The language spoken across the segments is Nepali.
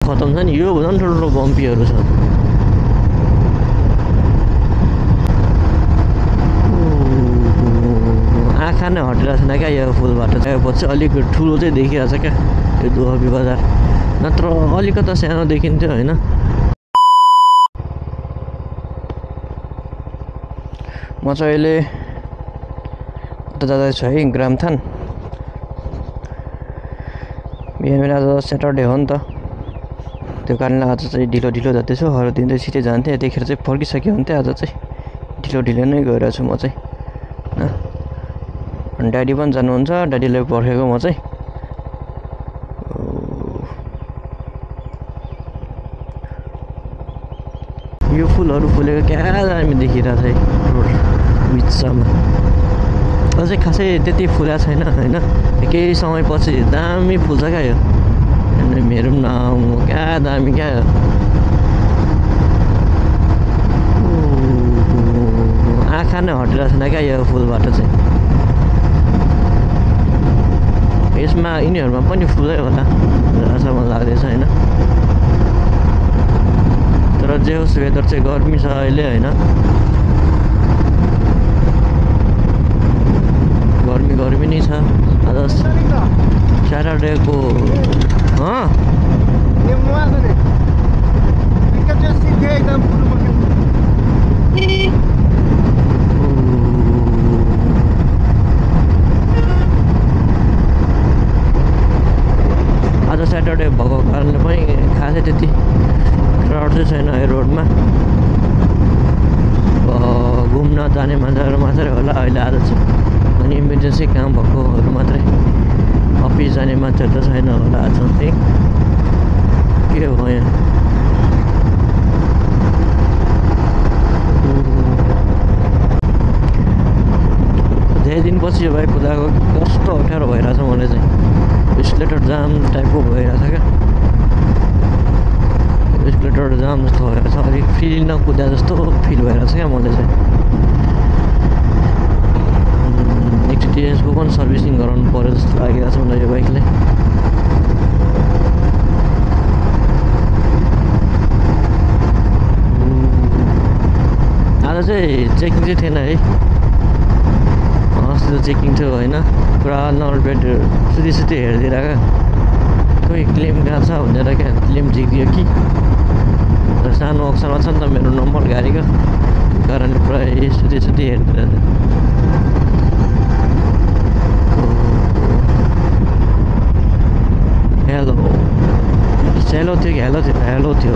खतम छ नि यो झन् ठुलो बम्पीहरू छ आँखा नै हटिरहेको छैन क्या यो फुलबाट गएपछि अलिक ठुलो चाहिँ देखिरहेछ क्या यो दुहबी बजार नत्र अलिकता सानो देखिन्थ्यो होइन म चाहिँ अहिले उता जाँदैछु है ग्रामथान बिहान आज स्याटरडे हो नि त त्यो कारणले आज चाहिँ ढिलो जाँदैछु हर दिन चाहिँ छिटै जान्थेँ यतिखेर चाहिँ फर्किसक्यो हुन्थ्यो आज चाहिँ ढिलो नै गइरहेको छु म चाहिँ अनि ड्याडी पनि जानुहुन्छ ड्याडीलाई पर्खेको म चाहिँ यो फुलहरू फुलेको क्या दामी देखिरहेको छ है रोड बिचमा अझै खासै त्यति फुलेको छैन होइन केही समयपछि दामी फुल्छ क्या यो मेरो पनि क्या दामी क्या आँखा नै हटिरहेको छैन क्या यो फुलबाट चाहिँ यसमा यिनीहरूमा पनि फुलै होला जहाँसम्म लाग्दैछ होइन तर जे होस् वेदर चाहिँ गर्मी छ अहिले होइन गर्मी नै छ आज स्याटरडेको आज स्याटरडे भएको कारणले पनि खासै त्यति क्राउड चाहिँ छैन यो रोडमा घुम्न जाने मान्छेहरू मात्रै होला अहिले आज चाहिँ अनि इमर्जेन्सी काम भएकोहरू मात्रै अफिस जाने मान्छेहरू त छैन होला आज चाहिँ के हो यहाँ धेरै दिनपछि यो बाइक कुदाएको कस्तो अप्ठ्यारो भइरहेछ मलाई चाहिँ स्कुलेटर जाम टाइपको भइरहेछ क्या स्कुलेटर जाम जस्तो भइरहेछ अलिक फिल नकुदा जस्तो फिल भइरहेछ क्या मलाई चाहिँ एकचोटि यसको पनि सर्भिसिङ गराउनु पर्यो जस्तो लागिरहेछ मलाई यो बाइकले आज चाहिँ चेकिङ चाहिँ थिएन है अस्ति त चेकिङ थियो होइन पुरा नलपेट सुधी हेरिदिरहेको कोही क्लेम गएको छ भनेर क्या क्लेम झिकिदियो कि सानो अक्षरमा छ नि त मेरो नम्बर गाडीको त्यो कारणले पुरा सुधी हेरिदिरहेको हेलो सेलो थियो कि हेलो थियो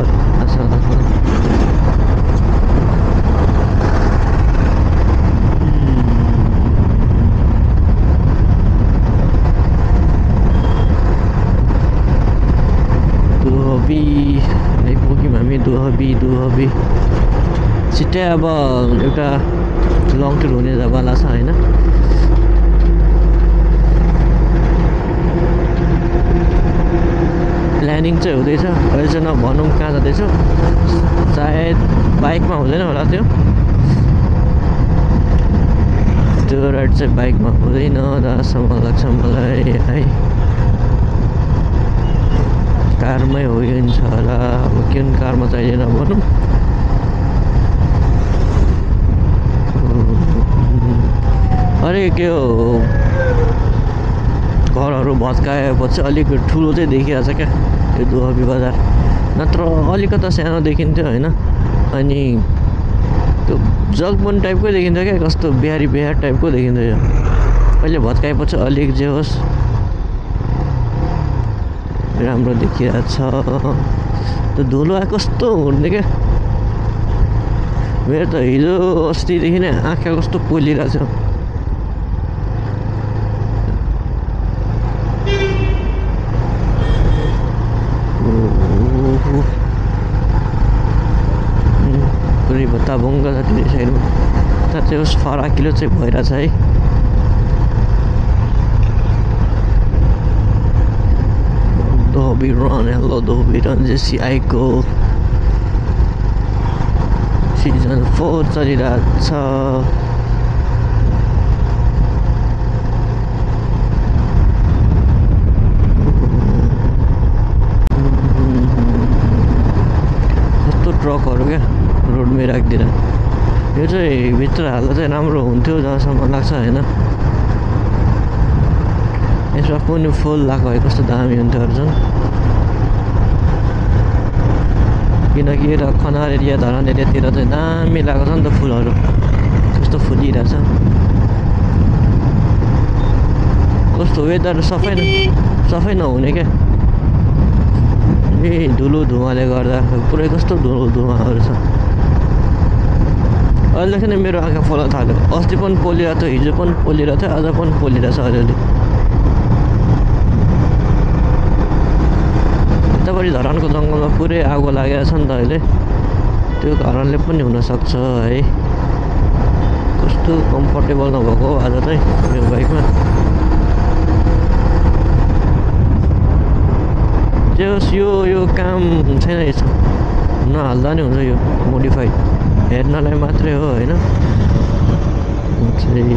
आइपुग्यौँ हामी दुहबी छिट्टै अब एउटा लङ टुर हुने जग्गाला छ होइन प्लानिङ चाहिँ हुँदैछ अहिले चाहिँ नभनौँ कहाँ जाँदैछु सायद बाइकमा हुँदैन होला त्यो राइड चाहिँ बाइकमा हुँदैन जहाँसम्म लाग्छ मलाई है कारमै हुन्छ होला अब कुन कारमा चाहिँदैन भनौँ अरे के हो घरहरू भत्काएपछि अलिक ठुलो चाहिँ देखिरहेछ क्या यो दुहबी बजार नत्र अलिकता सानो देखिन्थ्यो होइन अनि त्यो जगबन टाइपकै देखिन्थ्यो क्या कस्तो बिहारी टाइपको देखिन्थ्यो यो अहिले भत्काएपछि अलिक जे होस् राम्रो देखिरहेछ त्यो धुलो आएको कस्तो हुने क्या मेरो त हिजो अस्तिदेखि नै आँखा कस्तो पोलिरहेछ पुरै भत्ताभुङ्ग छ त्यो साइडमा तर चाहिँ उस फराकिलो चाहिँ भइरहेछ है Dobby Run, hello Dobby Run, Jesse Aiko Season 4 चलिरहेछ ट्रकहरू क्या रोडमै राखिदिएर। यो चाहिँ भित्र हाल्दा चाहिँ राम्रो हुन्थ्यो जहाँसम्म लाग्छ होइन। यसमा पनि फुल लगाएको भए कस्तो दामी हुन्थ्यो झन्। किनकि यता खनाल एरिया धरान एरियातिर चाहिँ दामी लगाएको छ नि त फुलहरू, कस्तो फुलिरहेछ। कस्तो वेदर सफै नहुने क्या, ए धुलो धुवाले गर्दा पुरै कस्तो धुलो धुवाहरू छ। अहिलेदेखि नै मेरो आँखा पोल्न थाल्यो। अस्ति पनि पोलिरहेको थियो, हिजो पनि पोलिरहेको थियो, आज पनि पोलिरहेछ अलिअलि। यतापट्टि धरानको जङ्गलमा पुरै आगो लागेको छ नि त अहिले, त्यो कारणले पनि हुनसक्छ है। कस्तो कम्फर्टेबल नभएको हो आज चाहिँ यो बाइकमा। यो काम छैन, यसो नहाल्दा नि हुन्छ। यो मोडिफाइड हेर्नलाई मात्रै हो होइन।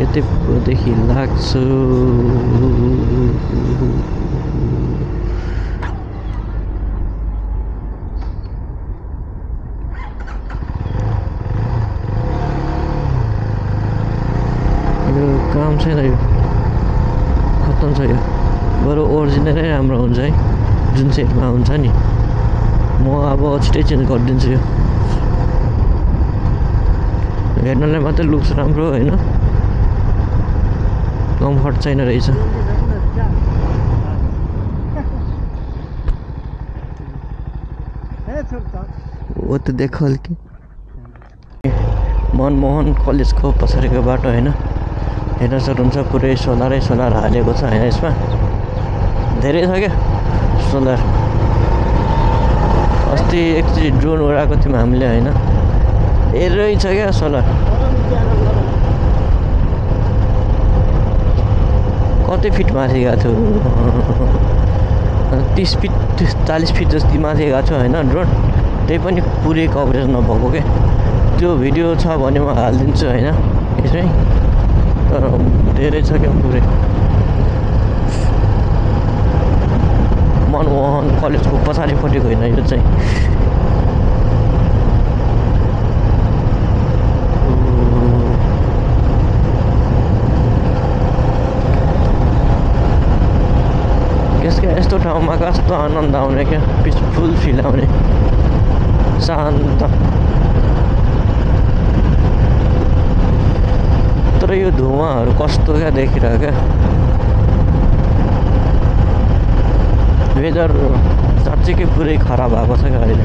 यतिदेखि लाग्छु। यो काम छैन, यो खत्तम छ। यो बरु ओरिजिनलै राम्रो हुन्छ है, जुन सेटमा हुन्छ नि। म अब छिटै चेन्ज गरिदिन्छु। यो हेर्नलाई मात्रै लुक्स राम्रो होइन, कम्फर्ट छैन रहेछ। वो त देख कि मनमोहन कलेजको पछाडिको बाटो होइन, हेर्न सक्नुहुन्छ पुरै सोलरै सोलर हालेको छ होइन। यसमा धेरै छ क्या सोलर। अस्ति एकचोटि ड्रोन उडाएको थियौँ हामीले होइन, धेरै छ क्या सोलर। कति फिट माथि गएको थियो, 30 फिट 40 फिट जति माथि गएको छु होइन ड्रोन। त्यही पनि पुरै कभरेज नभएको क्या। त्यो भिडियो छ भने म हालिदिन्छु होइन यसमै। तर धेरै छ क्या पुरै। मनमोहन कलेजको पछाडिपट्टिको होइन यो चाहिँ। यस्तो ठाउँमा कस्तो आनन्द आउने क्या, पिसफुल फिल आउने, शान्त। तर यो धुवाहरू कस्तो क्या देखिरहेको क्या। वेदर साँच्चीकै पुरै खराब भएको छ क्या अहिले।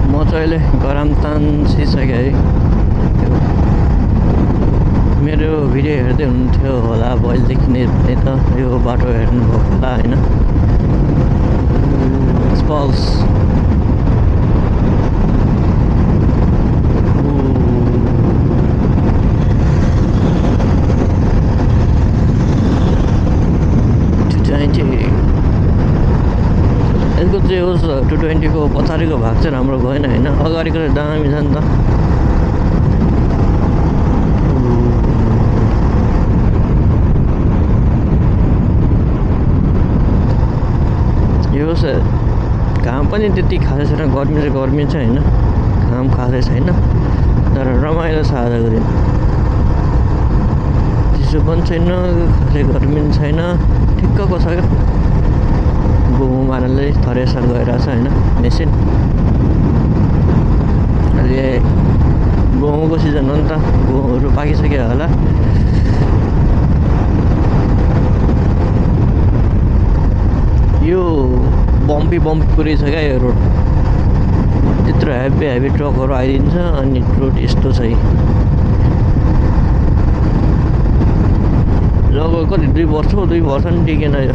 म चाहिँ अहिले गरम तान्सिसकेँ है। मेरो भिडियो हेर्दै हुनुहुन्थ्यो होला पहिलेदेखि नै भने त यो बाटो हेर्नुभएको होला होइन। पल्स यसको चाहिँ होस् 220 को पछाडिको भाग चाहिँ राम्रो भएन होइन। अगाडिको चाहिँ दामी छ नि त। यो घाम पनि त्यति खासै छैन, गर्मी चाहिँ गर्मी छ होइन, घाम खासै छैन। तर रमाइलो छ आजको दिन। चिसो पनि छैन, खासै गर्मी पनि छैन, ठिक्कको छ क्या। गहुँ मार्नले थ्रेसर गइरहेछ होइन मेसिन। अहिले गहुँको सिजन हो नि त, गहुँहरू पाकिसक्यो होला। यो बम्पी पुरै छ क्या यो रोड। त्यत्रो हेभी ट्रकहरू आइदिन्छ अनि रोड यस्तो छ। लगभग कति 2 वर्ष नि टिकेन यो।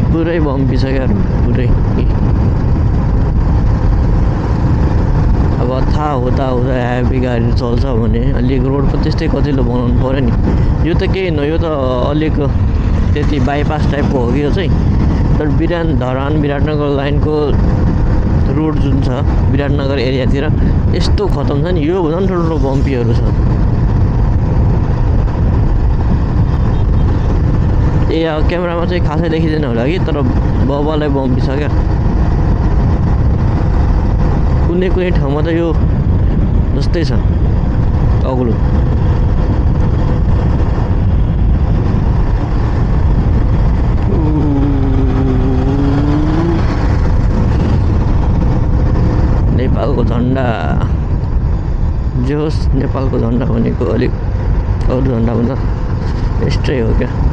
पुरै बम्पी छ क्या पुरै। अब थाहा हुँदा हेभी गाडी चल्छ भने अलिक रोड पनि त्यस्तै कतिले बनाउनु पऱ्यो नि। यो त केही न, यो त अलिक त्यति बाइपास टाइपको हो कि यो चाहिँ। तर विराटनगर लाइनको रोड जुन छ विराटनगर एरियातिर यस्तो खतम छ नि। यो झन् ठुलो बम्पीहरू छ। क्यामेरामा चाहिँ खासै देखिँदैन होला कि, तर बबालाई बम्पी छ क्या। कुनै ठाउँमा त यो जस्तै छ अग्लो। नेपालको झन्डा जे होस्, नेपालको झन्डा भनेको अलिक अरू झन्डाभन्दा यस्तै हो क्या।